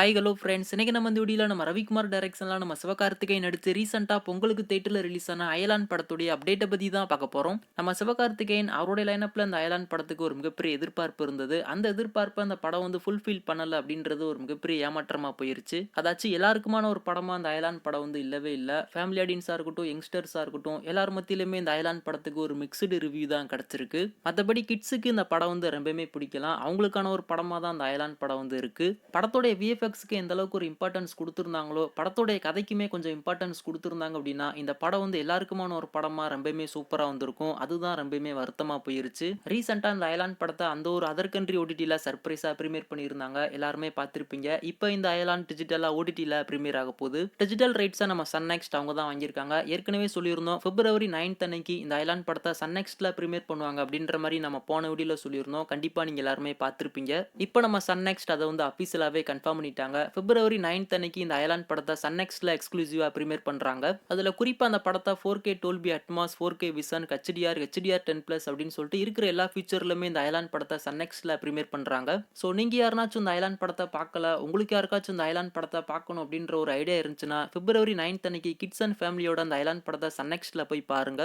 Hi hello friends. இன்னைக்கு நம்ம இந்த வீடியோல நம்ம ரவிக்குமார் டைரக்ஷன்ல நம்ம சிவகார்த்திகேயன் நடித்து ரீசெண்டா பொங்கலுக்கு தியேட்டர்ல ரிலீஸ் ஆன அயலான் படத்துடைய அப்டேட்டை பத்தி தான் பார்க்க போறோம். நம்ம சிவகார்த்திகேயன் அவருடைய லைனப்ல அந்த அயலான் படத்துக்கு ஒரு மிகப்பெரிய எதிர்பார்ப்பு இருந்தது. அந்த எதிர்பார்ப்பு அந்த படம் வந்து ஃபுல்ஃபில் பண்ணல அப்படின்றது ஒரு மிகப்பெரிய ஏமாற்றமா போயிருச்சு. அதாச்சும் எல்லாருக்குமான ஒரு படமா அந்த அயலான் படம் வந்து இல்லவே இல்ல. ஃபேமிலி ஆடியன்ஸா இருக்கட்டும், யங்ஸ்டர்ஸா இருக்கட்டும், எல்லார் மத்தியிலுமே இந்த அயலான் படத்துக்கு ஒரு மிக்ஸ்டு ரிவ்யூ தான் கிடைச்சிருக்கு. மத்தபடி கிட்ஸுக்கு இந்த படம் வந்து ரொம்பவே பிடிக்கலாம். அவங்களுக்கான ஒரு படமா தான் அந்த அயலான் படம் வந்து இருக்கு. படத்தோடைய விஎஃப்எக்ஸ்க்கு எந்த அளவுக்கு ஒரு இம்பார்ட்டன்ஸ் குடுத்திருந்தாங்களோ, படத்தோடைய கதைக்குமே கொஞ்சம் இம்பார்ட்டன்ஸ் குடுத்திருந்தாங்க அப்படின்னா, இந்த படம் வந்து எல்லாருக்குமான ஒரு படமா ரொம்பவுமே சூப்பரா வந்திருக்கும். அதுதான் ரொம்பவுமே வருத்தமா போயிருச்சு. ரீசென்ட்டா இந்த அயலான் படத்த அந்த ஒரு அதர் கண்ட்ரி ஓடிடில சர்ப்ரைஸா பிரீமியர் பண்ணியிருந்தாங்க. எல்லாருமே பார்த்திருப்பீங்க. இப்ப இந்த அயலான் டிஜிட்டலா ஓடிடில பிரீமியர் ஆக போகுது. டிஜிட்டல் ரைட்ஸ நம்ம சன் நெக்ஸ்ட் அவங்க தான் வாங்கியிருக்காங்க. ஏற்கனவே சொல்லியிருந்தோம். பிப்ரவரி 9த் அன்னைக்கு இந்த அயலான் படத்த சன் நெக்ஸ்ட்ல பிரீமியர் பண்ணுவாங்க அப்படின்ற மாரி நம்ம போன வீடியோல சொல்லியிருந்தோம். கண்டிப்பா நீங்க எல்லாருமே பார்த்திருப்பீங்க. இப்ப நம்ம சன் நெக்ஸ்ட் அத வந்து அபிஷியலாவே கன்ஃபார்ம் பண்ணிட்டாங்க. பிப்ரவரி 9த் அன்னைக்கு இந்த அயலான் படத்தை சன் நெக்ஸ்ட்ல எக்ஸ்க்ளூசிவா பிரீமியர் பண்றாங்க. அதுல குறிப்பா அந்த படத்தை 4K டோல்பி Atmos, 4K vision, HDR 10+ அப்படின்னு சொல்லிட்டு இருக்கிற எல்லா ஃபீச்சர்லுமே இந்த அயலான் படத்தை சன் நெக்ஸ்ட்ல பிரீமியர் பண்றாங்க. சோ நீங்க யாருனாச்சும் இந்த அயலான் படத்தை பார்க்கல, உங்களுக்கு யாருக்காச்சும் இந்த அயலான் படத்தை பார்க்கணும் அப்படின்ற ஒரு ஐடியா இருந்துச்சுன்னா பிப்ரவரி 9த் அன்னைக்கு கிட்ஸ் அண்ட் ஃபேமிலியோட அந்த அயலான் படத்தை சன் நெக்ஸ்ட்ல போய் பாருங்க.